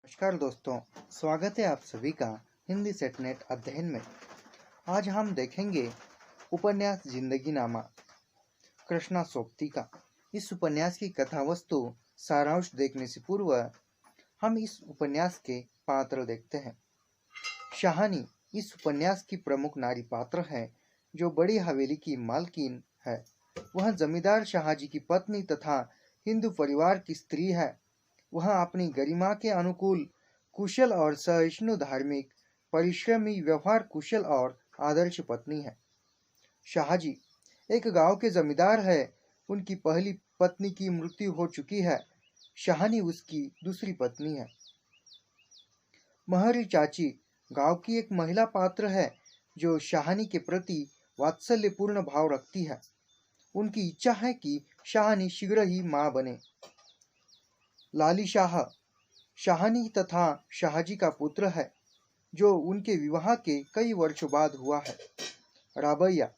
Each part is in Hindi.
नमस्कार दोस्तों, स्वागत है आप सभी का हिंदी सेटनेट अध्ययन में। आज हम देखेंगे उपन्यास जिंदगी नामा कृष्णा सोबती का। इस उपन्यास की कथा वस्तु सारांश देखने से पूर्व हम इस उपन्यास के पात्र देखते हैं। शाहानी इस उपन्यास की प्रमुख नारी पात्र है जो बड़ी हवेली की मालकिन है। वह जमींदार शाहजी की पत्नी तथा हिंदू परिवार की स्त्री है। वह अपनी गरिमा के अनुकूल कुशल और सहिष्णु, धार्मिक, परिश्रमी, व्यवहार कुशल और आदर्श पत्नी है। शाहजी एक गांव के जमींदार है। उनकी पहली पत्नी की मृत्यु हो चुकी है। शाहानी उसकी दूसरी पत्नी है। महरी चाची गांव की एक महिला पात्र है जो शाहानी के प्रति वात्सल्यपूर्ण भाव रखती है। उनकी इच्छा है कि शाहानी शीघ्र ही मां बने। लाली शाह शाहानी तथा शाहजी का पुत्र है जो उनके विवाह के कई वर्षों बाद हुआ है। राबैया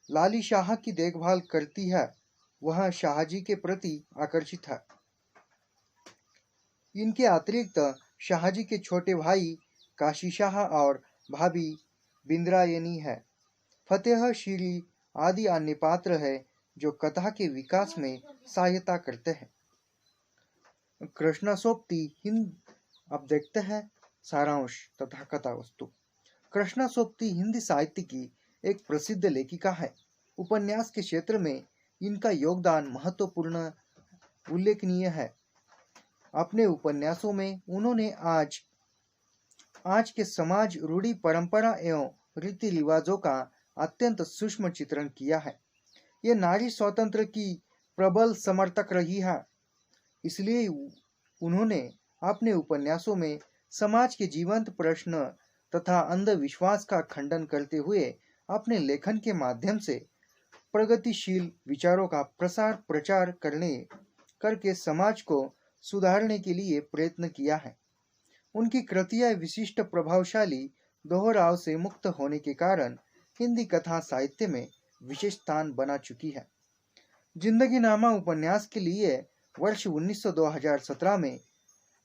लाली शाह की देखभाल करती है। वह शाहजी के प्रति आकर्षित है। इनके अतिरिक्त शाहजी के छोटे भाई काशी शाह और भाभी बिंद्रायनी है। फतेह शीरी आदि अन्य पात्र है जो कथा के विकास में सहायता करते हैं। कृष्णा सोबती हिंद। अब देखते हैं सारांश तथा कथा वस्तु। कृष्णा सोबती हिंदी साहित्य की एक प्रसिद्ध लेखिका है। उपन्यास के क्षेत्र में इनका योगदान महत्वपूर्ण उल्लेखनीय है। अपने उपन्यासों में उन्होंने आज के समाज, रूढ़ी, परंपरा एवं रीति रिवाजों का अत्यंत सूक्ष्म चित्रण किया है। ये नारी स्वातंत्र की प्रबल समर्थक रही है। इसलिए उन्होंने अपने उपन्यासों में समाज के जीवंत प्रश्न तथा अंधविश्वास का खंडन करते हुए अपने लेखन के माध्यम से प्रगतिशील विचारों का प्रसार प्रचार करके समाज को सुधारने के लिए प्रयत्न किया है। उनकी कृतियां विशिष्ट, प्रभावशाली, दोहराव से मुक्त होने के कारण हिंदी कथा साहित्य में विशेष स्थान बना चुकी है। जिंदगी नामा उपन्यास के लिए वर्ष 2017 में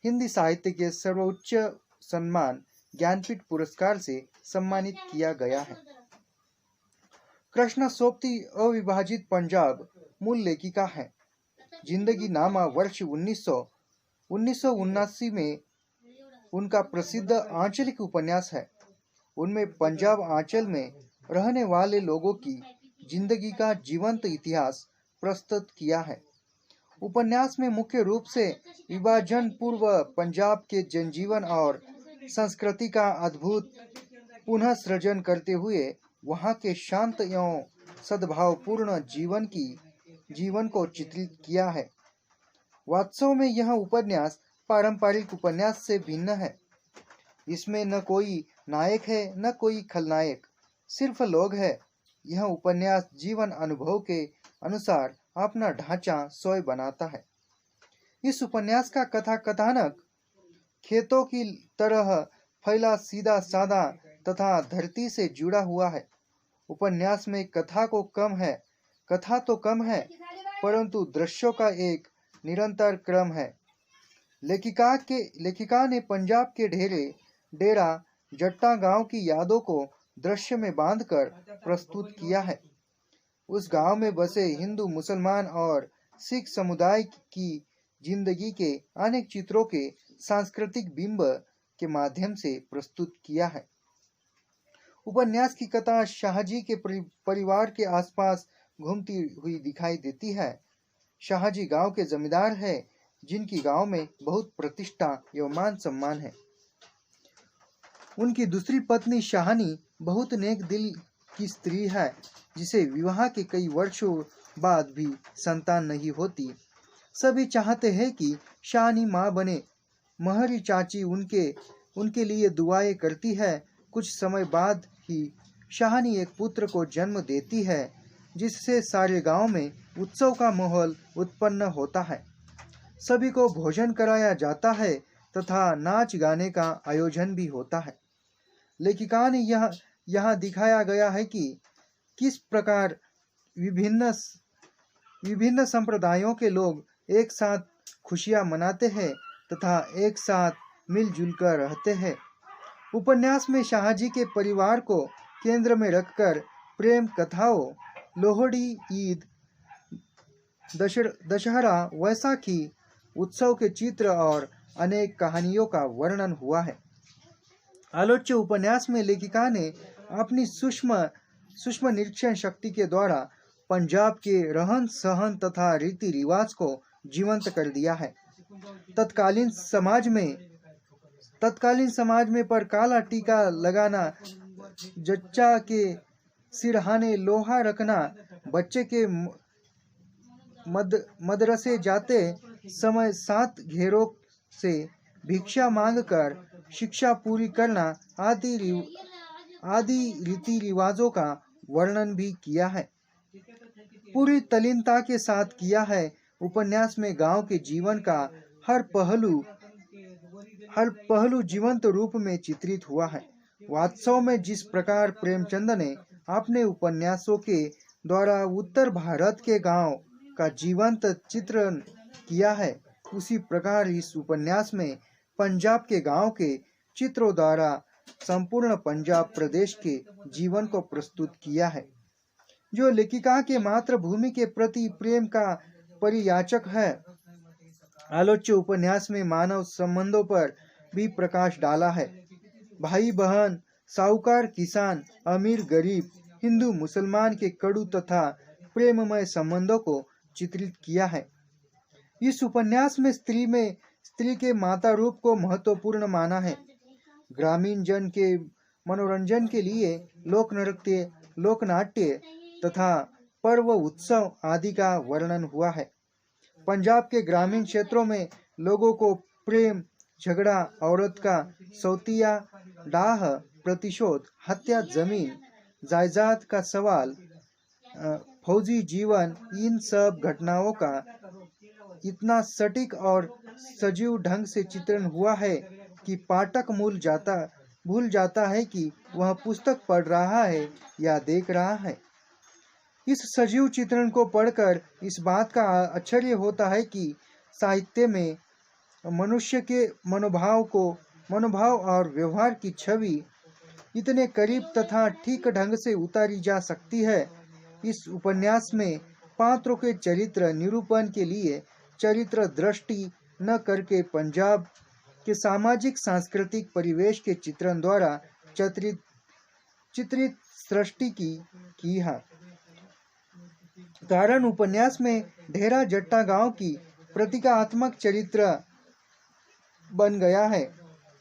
हिंदी साहित्य के सर्वोच्च सम्मान ज्ञानपीठ पुरस्कार से सम्मानित किया गया है। कृष्णा सोबती अविभाजित पंजाब मूल लेखिका है। जिंदगी नामा वर्ष 1979 में उनका प्रसिद्ध आंचलिक उपन्यास है। उनमें पंजाब आंचल में रहने वाले लोगों की जिंदगी का जीवंत इतिहास प्रस्तुत किया है। उपन्यास में मुख्य रूप से विभाजन पूर्व पंजाब के जनजीवन और संस्कृति का अद्भुत पुनः सृजन करते हुए वहां के शांत एवं सद्भावपूर्ण जीवन को चित्रित किया है। वास्तव में यह उपन्यास पारंपरिक उपन्यास से भिन्न है। इसमें न कोई नायक है न कोई खलनायक, सिर्फ लोग हैं। यह उपन्यास जीवन अनुभव के अनुसार अपना ढांचा स्वयं बनाता है। इस उपन्यास का कथा कथानक खेतों की तरह फैला, सीधा साधा तथा धरती से जुड़ा हुआ है। उपन्यास में कथा तो कम है परंतु दृश्यों का एक निरंतर क्रम है। लेखिका ने पंजाब के डेरा जट्टा गांव की यादों को दृश्य में बांधकर प्रस्तुत किया है। उस गांव में बसे हिंदू, मुसलमान और सिख समुदाय की जिंदगी के अनेक चित्रों के सांस्कृतिक बिंब के माध्यम से प्रस्तुत किया है। उपन्यास की कथा शाहजी के परिवार के आसपास घूमती हुई दिखाई देती है। शाहजी गांव के जमींदार है जिनकी गांव में बहुत प्रतिष्ठा एवं मान सम्मान है। उनकी दूसरी पत्नी शाहानी बहुत नेक दिल की स्त्री है जिसे विवाह के कई वर्षों बाद भी संतान नहीं होती। सभी चाहते हैं कि शाहानी मां बने। महरी चाची उनके लिए दुआएं करती है। कुछ समय बाद ही शाहानी एक पुत्र को जन्म देती है जिससे सारे गांव में उत्सव का माहौल उत्पन्न होता है। सभी को भोजन कराया जाता है तथा नाच गाने का आयोजन भी होता है। लेखिका ने यहाँ दिखाया गया है कि किस प्रकार विभिन्न संप्रदायों के लोग एक साथ खुशियां मनाते हैं तथा एक साथ मिलजुल कर रहते हैं। उपन्यास में शाहजी के परिवार को केंद्र में रखकर प्रेम कथाओं, लोहड़ी, ईद, दशहरा, वैसाखी उत्सव के चित्र और अनेक कहानियों का वर्णन हुआ है। आलोच्य उपन्यास में लेखिका ने अपनी सूक्ष्म निरीक्षण शक्ति के द्वारा पंजाब के रहन सहन तथा रीति रिवाज को जीवंत कर दिया है। तत्कालीन समाज में पर काला टीका लगाना, जच्चा के सिरहाने लोहा रखना, बच्चे के मदरसे जाते समय 7 घेरों से भिक्षा मांगकर शिक्षा पूरी करना आदि रीति रिवाजों का वर्णन भी किया है। पूरी तल्लीनता के साथ किया है। उपन्यास में गांव के जीवन का हर पहलू जीवंत रूप में चित्रित हुआ है। वास्तव में जिस प्रकार प्रेमचंद ने अपने उपन्यासों के द्वारा उत्तर भारत के गांव का जीवंत चित्रण किया है, उसी प्रकार इस उपन्यास में पंजाब के गांव के चित्रों द्वारा संपूर्ण पंजाब प्रदेश के जीवन को प्रस्तुत किया है, जो लेखिका के मातृभूमि के प्रति प्रेम का परियाचक है। आलोच्य उपन्यास में मानव संबंधों पर भी प्रकाश डाला है। भाई बहन, साहूकार किसान, अमीर गरीब, हिंदू मुसलमान के कड़ू तथा प्रेममय संबंधों को चित्रित किया है। इस उपन्यास में स्त्री के माता रूप को महत्वपूर्ण माना है। ग्रामीण जन के मनोरंजन के लिए लोक नृत्य, लोक नाट्य तथा पर्व उत्सव आदि का वर्णन हुआ है। पंजाब के ग्रामीण क्षेत्रों में लोगों को प्रेम, झगड़ा, औरत का सौतिया, डाह, प्रतिशोध, हत्या, जमीन जायदाद का सवाल, फौजी जीवन, इन सब घटनाओं का इतना सटीक और सजीव ढंग से चित्रण हुआ है कि पाठक भूल जाता है कि वह पुस्तक पढ़ रहा है या देख रहा है। इस सजीव चित्रण को पढ़कर इस बात का आश्चर्य होता है कि साहित्य में मनुष्य के मनोभाव और व्यवहार की छवि इतने करीब तथा ठीक ढंग से उतारी जा सकती है। इस उपन्यास में पात्रों के चरित्र निरूपण के लिए चरित्र दृष्टि न करके पंजाब के सामाजिक सांस्कृतिक परिवेश के चित्रण द्वारा चित्रित सृष्टि की है। कारण उपन्यास में ढेरा जट्टा गांव की प्रतीकात्मक चरित्र बन गया है।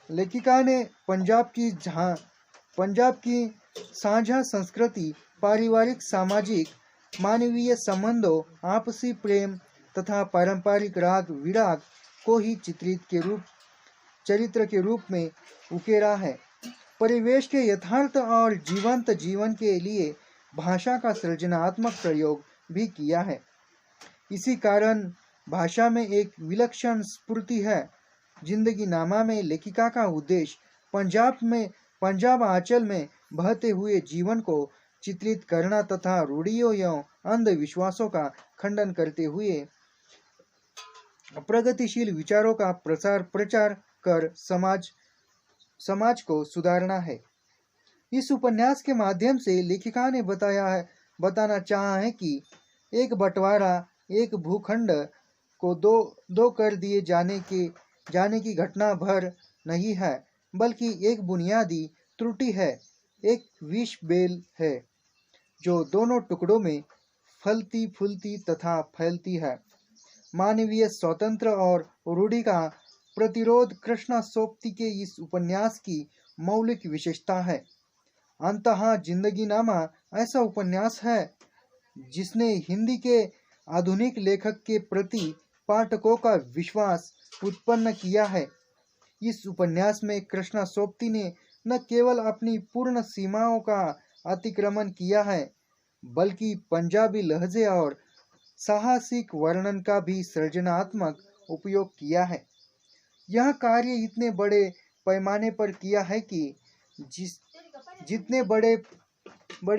लेखिका ने पंजाब की साझा संस्कृति, पारिवारिक, सामाजिक, मानवीय संबंधों, आपसी प्रेम तथा पारंपरिक राग विराग को ही चरित्र के रूप में उकेरा है। परिवेश के यथार्थ और जीवंत जीवन के लिए भाषा का सृजनात्मक प्रयोग भी किया है। इसी कारण भाषा में एक विलक्षण स्फूर्ति है। जिंदगी नामा में लेखिका का उद्देश्य पंजाब आंचल में बहते हुए जीवन को चित्रित करना तथा रूढ़ियों एवं अंधविश्वासों का खंडन करते हुए प्रगतिशील विचारों का प्रचार कर समाज को सुधारना है। इस उपन्यास के माध्यम से लेखिका ने बताना चाहा है कि एक बंटवारा, एक भूखंड को दो कर दिए जाने की घटना भर नहीं है, बल्कि एक बुनियादी त्रुटि है, एक विष बेल है जो दोनों टुकड़ों में फलती फूलती तथा फैलती है। मानवीय स्वतंत्र और रूढ़ि का प्रतिरोध कृष्णा सोप्ती के इस उपन्यास की मौलिक विशेषता है। अंततः जिंदगी नामा ऐसा उपन्यास है जिसने हिंदी के आधुनिक लेखक के प्रति पाठकों का विश्वास उत्पन्न किया है। इस उपन्यास में कृष्णा सोप्ती ने न केवल अपनी पूर्ण सीमाओं का अतिक्रमण किया है, बल्कि पंजाबी लहजे और साहसिक वर्णन का भी सृजनात्मक उपयोग किया है। यह कार्य इतने बड़े पैमाने पर किया है कि जितने बड़े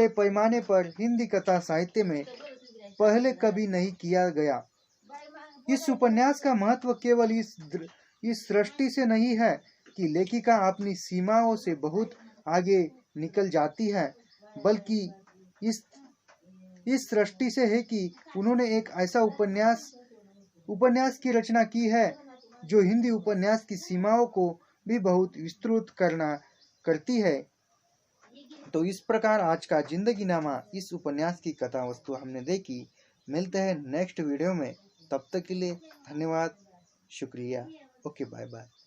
पैमाने पर हिंदी कथा साहित्य में पहले कभी नहीं किया गया। इस उपन्यास का महत्व केवल इस सृष्टि से नहीं है, कि लेखिका अपनी सीमाओं से बहुत आगे निकल जाती है, बल्कि इस सृष्टि से है कि उन्होंने एक ऐसा उपन्यास की रचना की है जो हिंदी उपन्यास की सीमाओं को भी बहुत विस्तृत करती है। तो इस प्रकार आज का जिंदगी नामा इस उपन्यास की कथा वस्तु हमने देखी। मिलते हैं नेक्स्ट वीडियो में, तब तक के लिए धन्यवाद, शुक्रिया, ओके, बाय बाय।